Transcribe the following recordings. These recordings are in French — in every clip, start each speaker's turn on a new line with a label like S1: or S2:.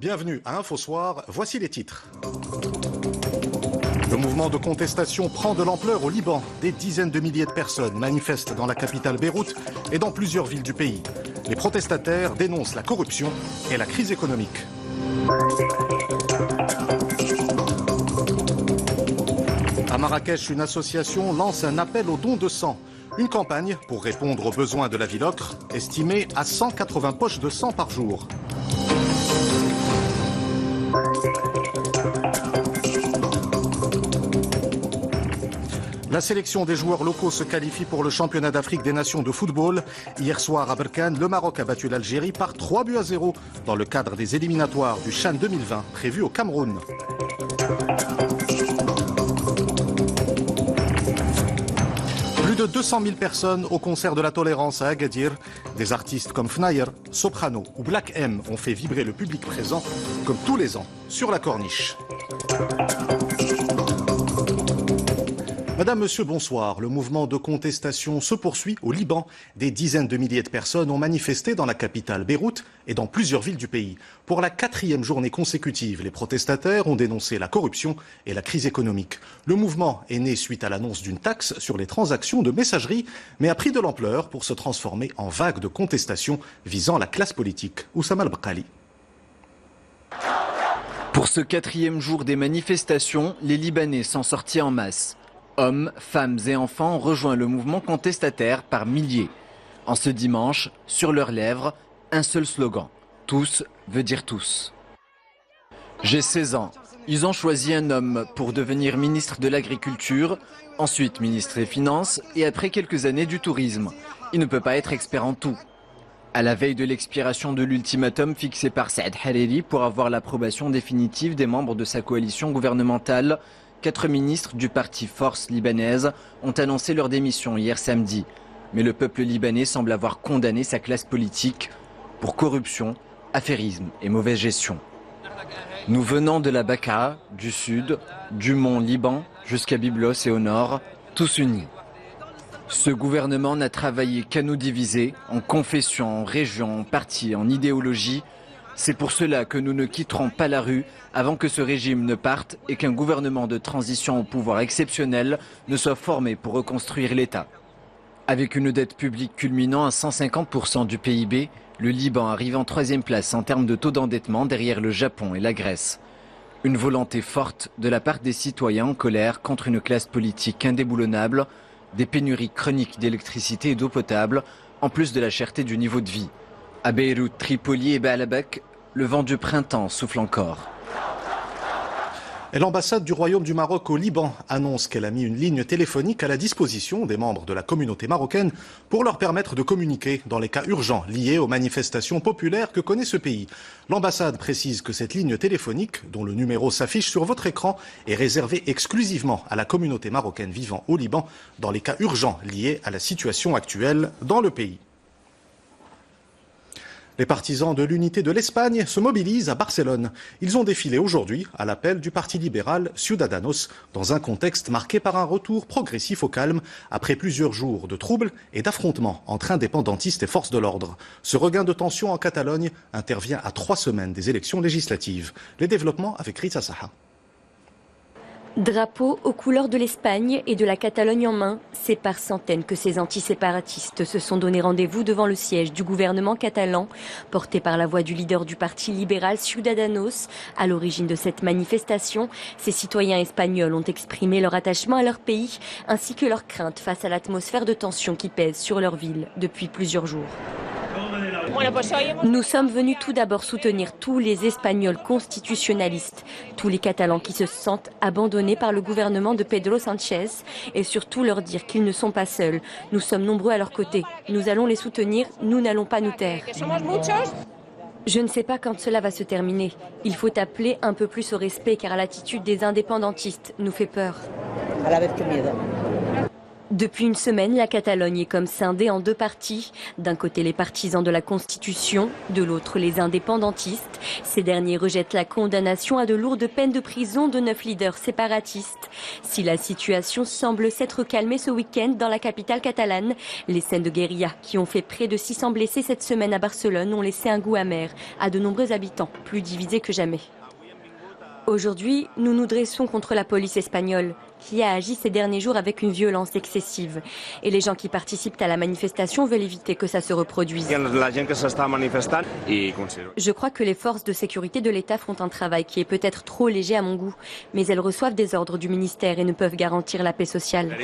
S1: Bienvenue à InfoSoir, voici les titres. Le mouvement de contestation prend de l'ampleur au Liban. Des dizaines de milliers de personnes manifestent dans la capitale Beyrouth et dans plusieurs villes du pays. Les protestataires dénoncent la corruption et la crise économique. À Marrakech, une association lance un appel au don de sang. Une campagne pour répondre aux besoins de la ville ocre, estimée à 180 poches de sang par jour. La sélection des joueurs locaux se qualifie pour le championnat d'Afrique des Nations de football. Hier soir à Berkane, le Maroc a battu l'Algérie par 3-0 dans le cadre des éliminatoires du CHAN 2020 prévus au Cameroun. Plus de 200 000 personnes au concert de la tolérance à Agadir. Des artistes comme Fnayer, Soprano ou Black M ont fait vibrer le public présent, comme tous les ans, sur la corniche. Madame, Monsieur, bonsoir. Le mouvement de contestation se poursuit au Liban. Des dizaines de milliers de personnes ont manifesté dans la capitale Beyrouth et dans plusieurs villes du pays. Pour la 4e journée consécutive, les protestataires ont dénoncé la corruption et la crise économique. Le mouvement est né suite à l'annonce d'une taxe sur les transactions de messagerie, mais a pris de l'ampleur pour se transformer en vague de contestation visant la classe politique. Oussama Al-Baqali.
S2: Pour ce 4e jour des manifestations, les Libanais sont sortis en masse. Hommes, femmes et enfants ont rejoint le mouvement contestataire par milliers. En ce dimanche, sur leurs lèvres, un seul slogan. Tous veut dire tous. J'ai 16 ans. Ils ont choisi un homme pour devenir ministre de l'Agriculture, ensuite ministre des Finances et après quelques années du tourisme. Il ne peut pas être expert en tout. À la veille de l'expiration de l'ultimatum fixé par Saad Hariri pour avoir l'approbation définitive des membres de sa coalition gouvernementale, 4 ministres du parti Force libanaise ont annoncé leur démission hier samedi. Mais le peuple libanais semble avoir condamné sa classe politique pour corruption, affairisme et mauvaise gestion. Nous venons de la Bekaa, du sud, du mont Liban jusqu'à Byblos et au nord, tous unis. Ce gouvernement n'a travaillé qu'à nous diviser, en confession, en région, en parti, en idéologie. C'est pour cela que nous ne quitterons pas la rue avant que ce régime ne parte et qu'un gouvernement de transition au pouvoir exceptionnel ne soit formé pour reconstruire l'État. Avec une dette publique culminant à 150% du PIB, le Liban arrive en 3e place en termes de taux d'endettement derrière le Japon et la Grèce. Une volonté forte de la part des citoyens en colère contre une classe politique indéboulonnable, des pénuries chroniques d'électricité et d'eau potable, en plus de la cherté du niveau de vie. À Beyrouth, Tripoli et Baalbek, le vent du printemps souffle encore.
S1: Et l'ambassade du Royaume du Maroc au Liban annonce qu'elle a mis une ligne téléphonique à la disposition des membres de la communauté marocaine pour leur permettre de communiquer dans les cas urgents liés aux manifestations populaires que connaît ce pays. L'ambassade précise que cette ligne téléphonique, dont le numéro s'affiche sur votre écran, est réservée exclusivement à la communauté marocaine vivant au Liban dans les cas urgents liés à la situation actuelle dans le pays. Les partisans de l'unité de l'Espagne se mobilisent à Barcelone. Ils ont défilé aujourd'hui à l'appel du parti libéral Ciudadanos dans un contexte marqué par un retour progressif au calme après plusieurs jours de troubles et d'affrontements entre indépendantistes et forces de l'ordre. Ce regain de tension en Catalogne intervient à 3 semaines des élections législatives. Les développements avec Rita Saha.
S3: Drapeau aux couleurs de l'Espagne et de la Catalogne en main, c'est par centaines que ces antiséparatistes se sont donné rendez-vous devant le siège du gouvernement catalan, porté par la voix du leader du parti libéral Ciudadanos. À l'origine de cette manifestation, ces citoyens espagnols ont exprimé leur attachement à leur pays, ainsi que leur crainte face à l'atmosphère de tension qui pèse sur leur ville depuis plusieurs jours. Nous sommes venus tout d'abord soutenir tous les Espagnols constitutionnalistes, tous les Catalans qui se sentent abandonnés par le gouvernement de Pedro Sánchez et surtout leur dire qu'ils ne sont pas seuls. Nous sommes nombreux à leur côté. Nous allons les soutenir, nous n'allons pas nous taire. Je ne sais pas quand cela va se terminer. Il faut appeler un peu plus au respect car l'attitude des indépendantistes nous fait peur. Depuis une semaine, la Catalogne est comme scindée en deux parties. D'un côté, les partisans de la Constitution, de l'autre, les indépendantistes. Ces derniers rejettent la condamnation à de lourdes peines de prison de 9 leaders séparatistes. Si la situation semble s'être calmée ce week-end dans la capitale catalane, les scènes de guérilla qui ont fait près de 600 blessés cette semaine à Barcelone ont laissé un goût amer à de nombreux habitants, plus divisés que jamais. Aujourd'hui, nous nous dressons contre la police espagnole qui a agi ces derniers jours avec une violence excessive. Et les gens qui participent à la manifestation veulent éviter que ça se reproduise. Je crois que les forces de sécurité de l'État font un travail qui est peut-être trop léger à mon goût, mais elles reçoivent des ordres du ministère et ne peuvent garantir la paix sociale.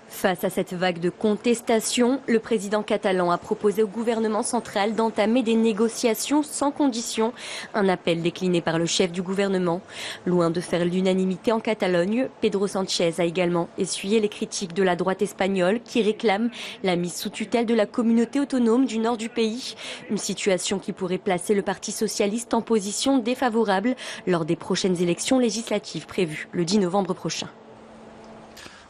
S3: Face à cette vague de contestation, le président catalan a proposé au gouvernement central d'entamer des négociations sans condition, un appel décliné par le chef du gouvernement. Loin de faire l'unanimité en Catalogne, Pedro Sánchez a également essuyé les critiques de la droite espagnole qui réclame la mise sous tutelle de la communauté autonome du nord du pays. Une situation qui pourrait placer le Parti socialiste en position défavorable lors des prochaines élections législatives prévues le 10 novembre prochain.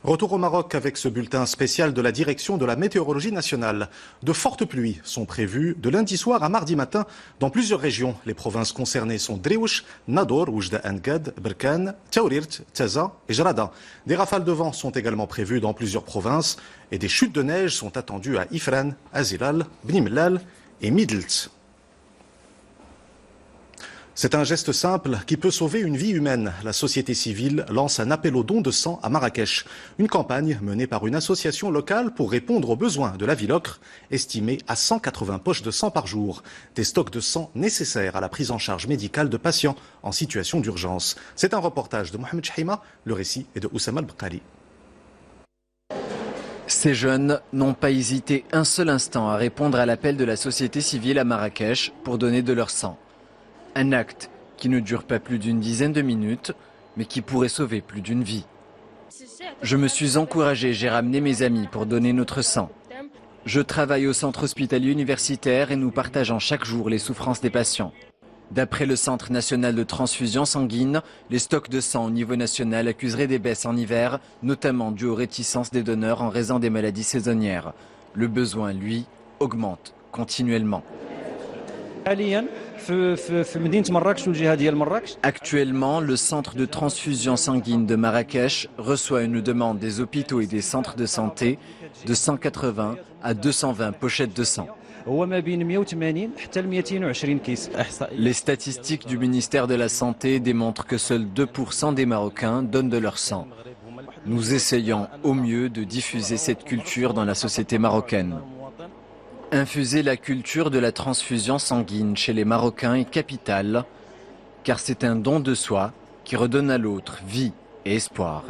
S1: Retour au Maroc avec ce bulletin spécial de la direction de la météorologie nationale. De fortes pluies sont prévues de lundi soir à mardi matin dans plusieurs régions. Les provinces concernées sont Dréouch, Nador, Oujda Angad, Berkane, Taourirt, Taza et Jarada. Des rafales de vent sont également prévues dans plusieurs provinces et des chutes de neige sont attendues à Ifrane, Azilal, Bni Mellal et Midelt. C'est un geste simple qui peut sauver une vie humaine. La société civile lance un appel au don de sang à Marrakech. Une campagne menée par une association locale pour répondre aux besoins de la ville ocre, estimée à 180 poches de sang par jour. Des stocks de sang nécessaires à la prise en charge médicale de patients en situation d'urgence. C'est un reportage de Mohamed Chahima. Le récit est de Oussama Al-Bqali.
S2: Ces jeunes n'ont pas hésité un seul instant à répondre à l'appel de la société civile à Marrakech pour donner de leur sang. Un acte qui ne dure pas plus d'une dizaine de minutes, mais qui pourrait sauver plus d'une vie. Je me suis encouragé, j'ai ramené mes amis pour donner notre sang. Je travaille au centre hospitalier universitaire et nous partageons chaque jour les souffrances des patients. D'après le Centre national de transfusion sanguine, les stocks de sang au niveau national accuseraient des baisses en hiver, notamment dues aux réticences des donneurs en raison des maladies saisonnières. Le besoin, lui, augmente continuellement. Actuellement, le centre de transfusion sanguine de Marrakech reçoit une demande des hôpitaux et des centres de santé de 180 à 220 pochettes de sang. Les statistiques du ministère de la Santé démontrent que seuls 2% des Marocains donnent de leur sang. Nous essayons au mieux de diffuser cette culture dans la société marocaine. Infuser la culture de la transfusion sanguine chez les Marocains est capital, car c'est un don de soi qui redonne à l'autre vie et espoir.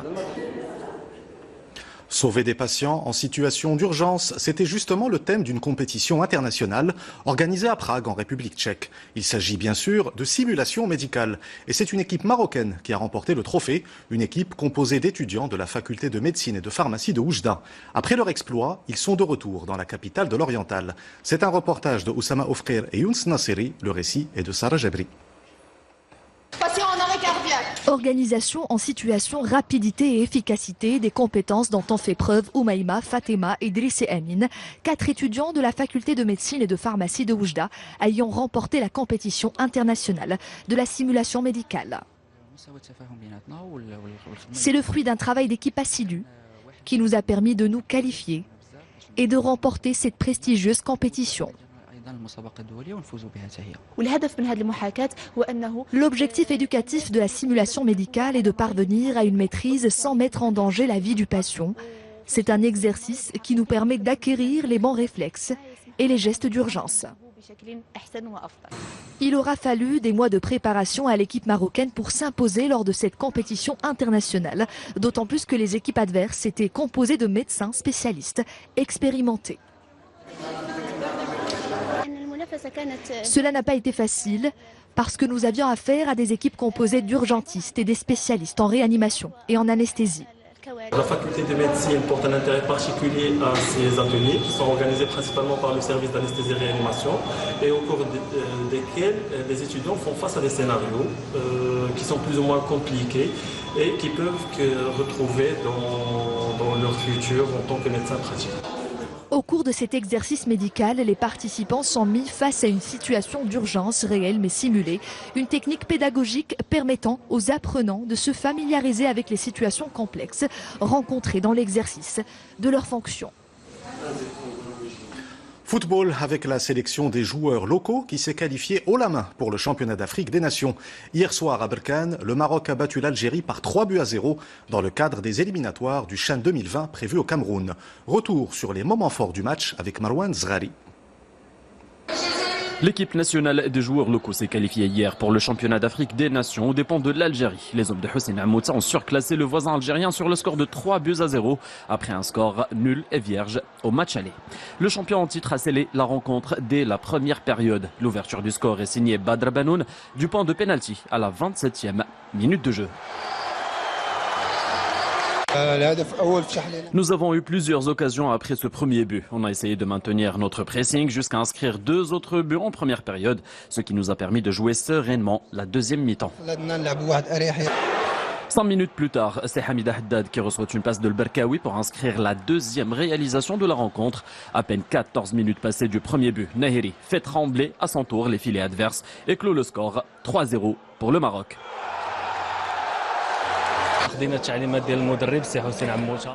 S1: Sauver des patients en situation d'urgence, c'était justement le thème d'une compétition internationale organisée à Prague, en République tchèque. Il s'agit bien sûr de simulation médicale. Et c'est une équipe marocaine qui a remporté le trophée, une équipe composée d'étudiants de la faculté de médecine et de pharmacie de Oujda. Après leur exploit, ils sont de retour dans la capitale de l'Oriental. C'est un reportage de Oussama Oufkir et Younes Nasseri. Le récit est de Sarah Jabri.
S4: Organisation en situation, rapidité et efficacité, des compétences dont ont fait preuve Oumaïma, Fatema, Idriss et Amine, 4 étudiants de la faculté de médecine et de pharmacie de Oujda ayant remporté la compétition internationale de la simulation médicale. C'est le fruit d'un travail d'équipe assidu qui nous a permis de nous qualifier et de remporter cette prestigieuse compétition. L'objectif éducatif de la simulation médicale est de parvenir à une maîtrise sans mettre en danger la vie du patient. C'est un exercice qui nous permet d'acquérir les bons réflexes et les gestes d'urgence. Il aura fallu des mois de préparation à l'équipe marocaine pour s'imposer lors de cette compétition internationale, d'autant plus que les équipes adverses étaient composées de médecins spécialistes expérimentés. Cela n'a pas été facile parce que nous avions affaire à des équipes composées d'urgentistes et des spécialistes en réanimation et en anesthésie.
S5: La faculté de médecine porte un intérêt particulier à ces ateliers qui sont organisés principalement par le service d'anesthésie et réanimation et au cours desquels les étudiants font face à des scénarios qui sont plus ou moins compliqués et qui peuvent retrouver dans leur futur en tant que médecin pratique.
S4: Au cours de cet exercice médical, les participants sont mis face à une situation d'urgence réelle mais simulée. Une technique pédagogique permettant aux apprenants de se familiariser avec les situations complexes rencontrées dans l'exercice de leurs fonctions.
S1: Football avec la sélection des joueurs locaux qui s'est qualifiée haut la main pour le championnat d'Afrique des Nations. Hier soir à Berkane, le Maroc a battu l'Algérie par 3-0 dans le cadre des éliminatoires du CHAN 2020 prévu au Cameroun. Retour sur les moments forts du match avec Marwan Zghari.
S6: L'équipe nationale des joueurs locaux s'est qualifiée hier pour le championnat d'Afrique des Nations aux dépens de l'Algérie. Les hommes de Hossein Amouta ont surclassé le voisin algérien sur le score de 3-0 après un score nul et vierge au match aller. Le champion en titre a scellé la rencontre dès la première période. L'ouverture du score est signée Badr Banoun du point de pénalty à la 27e minute de jeu. Nous avons eu plusieurs occasions après ce premier but. On a essayé de maintenir notre pressing jusqu'à inscrire 2 autres buts en première période, ce qui nous a permis de jouer sereinement la deuxième mi-temps. 5 minutes plus tard, c'est Hamida Haddad qui reçoit une passe de l'Berkaoui pour inscrire la deuxième réalisation de la rencontre. À peine 14 minutes passées du premier but, Nahiri fait trembler à son tour les filets adverses et clôt le score 3-0 pour le Maroc.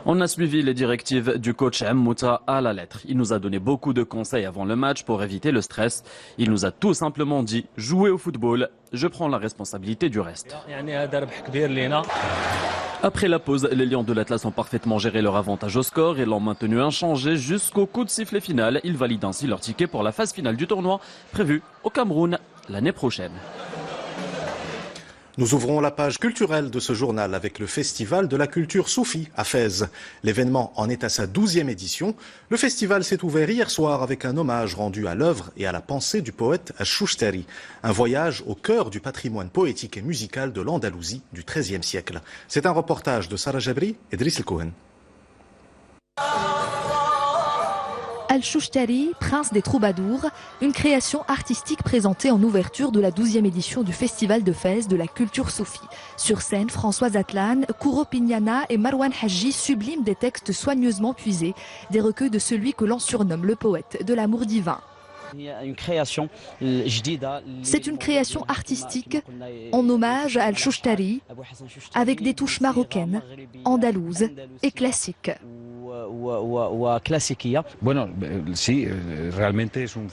S6: On a suivi les directives du coach Ammouta à la lettre. Il nous a donné beaucoup de conseils avant le match pour éviter le stress. Il nous a tout simplement dit « Jouez au football, je prends la responsabilité du reste ». Après la pause, les Lions de l'Atlas ont parfaitement géré leur avantage au score et l'ont maintenu inchangé jusqu'au coup de sifflet final. Ils valident ainsi leur ticket pour la phase finale du tournoi prévue au Cameroun l'année prochaine.
S1: Nous ouvrons la page culturelle de ce journal avec le Festival de la culture soufie à Fès. L'événement en est à sa 12e édition. Le festival s'est ouvert hier soir avec un hommage rendu à l'œuvre et à la pensée du poète Ash-Shushtari. Un voyage au cœur du patrimoine poétique et musical de l'Andalousie du XIIIe siècle. C'est un reportage de Sarah Jabri et Driss El Cohen.
S4: Al-Shushtari, prince des troubadours, une création artistique présentée en ouverture de la 12e édition du Festival de Fès de la culture soufie. Sur scène, Françoise Atlan, Kouro Pignana et Marwan Haji subliment des textes soigneusement puisés, des recueils de celui que l'on surnomme le poète de l'amour divin. C'est une création artistique en hommage à Al-Shushtari, avec des touches marocaines, andalouses et classiques.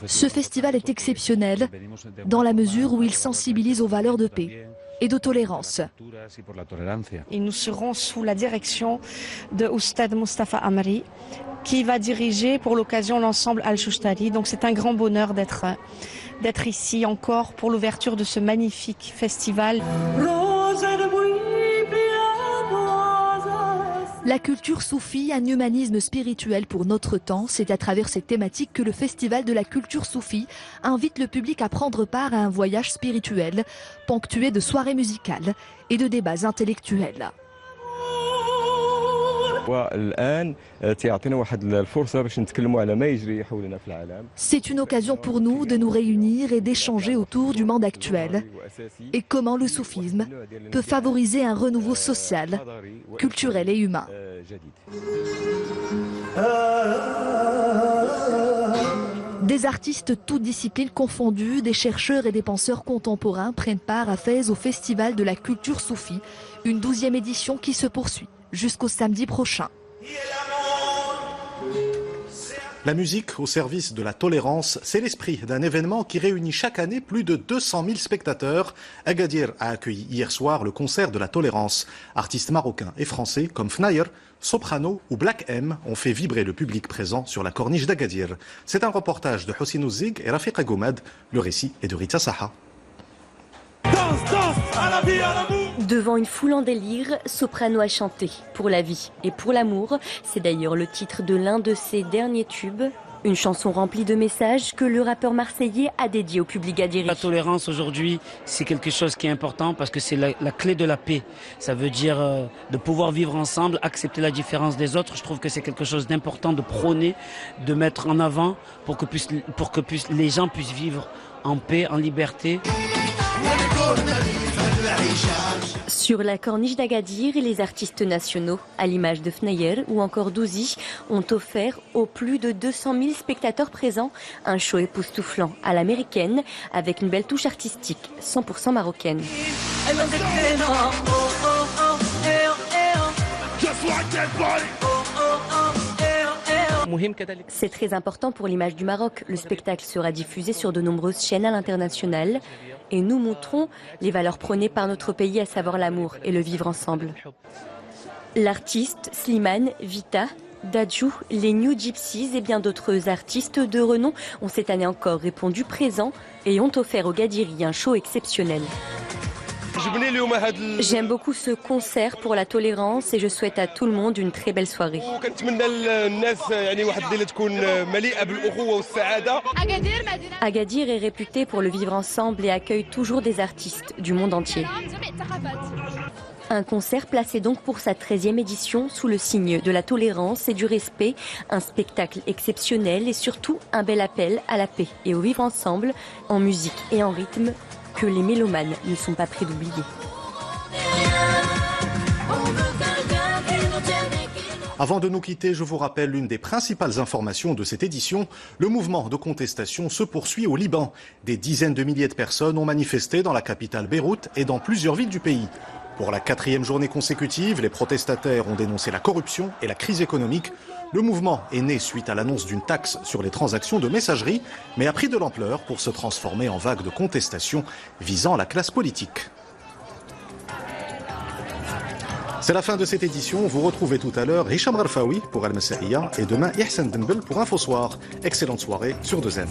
S4: Ce festival est exceptionnel dans la mesure où il sensibilise aux valeurs de paix et de tolérance.
S7: Et nous serons sous la direction de Oustad Mustafa Amri, qui va diriger pour l'occasion l'ensemble Al-Shushtari. Donc c'est un grand bonheur d'être ici encore pour l'ouverture de ce magnifique festival.
S4: La culture soufie, un humanisme spirituel pour notre temps, c'est à travers cette thématique que le Festival de la culture soufie invite le public à prendre part à un voyage spirituel, ponctué de soirées musicales et de débats intellectuels. C'est une occasion pour nous de nous réunir et d'échanger autour du monde actuel et comment le soufisme peut favoriser un renouveau social, culturel et humain. Des artistes toutes disciplines confondues, des chercheurs et des penseurs contemporains prennent part à Fès au Festival de la culture soufie, une 12e édition qui se poursuit jusqu'au samedi prochain.
S1: La musique au service de la tolérance, c'est l'esprit d'un événement qui réunit chaque année plus de 200 000 spectateurs. Agadir a accueilli hier soir le concert de la tolérance. Artistes marocains et français comme Fnayer, Soprano ou Black M ont fait vibrer le public présent sur la corniche d'Agadir. C'est un reportage de Hossein Ouzig et Rafiq Agomad. Le récit est de Rita Saha.
S3: Devant une foule en délire, Soprano a chanté pour la vie et pour l'amour. C'est d'ailleurs le titre de l'un de ses derniers tubes, Une chanson remplie de messages que le rappeur marseillais a dédié au public gadiri.
S8: La tolérance aujourd'hui, c'est quelque chose qui est important parce que c'est la clé de la paix. Ça veut dire de pouvoir vivre ensemble, accepter la différence des autres. Je trouve que c'est quelque chose d'important de prôner, de mettre en avant pour que les gens puissent vivre en paix, en liberté.
S3: Sur la corniche d'Agadir, les artistes nationaux, à l'image de Fnayer ou encore Douzi, ont offert aux plus de 200 000 spectateurs présents un show époustouflant à l'américaine avec une belle touche artistique 100% marocaine. C'est très important pour l'image du Maroc. Le spectacle sera diffusé sur de nombreuses chaînes à l'international et nous montrons les valeurs prônées par notre pays, à savoir l'amour et le vivre ensemble. L'artiste Slimane, Vita, Dadju, les New Gypsies et bien d'autres artistes de renom ont cette année encore répondu présent et ont offert aux Gadiri un show exceptionnel. J'aime beaucoup ce concert pour la tolérance et je souhaite à tout le monde une très belle soirée. Agadir est réputé pour le vivre ensemble et accueille toujours des artistes du monde entier. Un concert placé donc pour sa 13e édition sous le signe de la tolérance et du respect, un spectacle exceptionnel et surtout un bel appel à la paix et au vivre ensemble en musique et en rythme que les mélomanes ne sont pas prêts d'oublier.
S1: Avant de nous quitter, je vous rappelle l'une des principales informations de cette édition. Le mouvement de contestation se poursuit au Liban. Des dizaines de milliers de personnes ont manifesté dans la capitale Beyrouth et dans plusieurs villes du pays. Pour la 4e journée consécutive, les protestataires ont dénoncé la corruption et la crise économique. Le mouvement est né suite à l'annonce d'une taxe sur les transactions de messagerie, mais a pris de l'ampleur pour se transformer en vague de contestation visant la classe politique. C'est la fin de cette édition. Vous retrouvez tout à l'heure Hicham Rarfaoui pour Al Massaïa et demain Ihsan Dembel pour Infosoir. Excellente soirée sur 2M.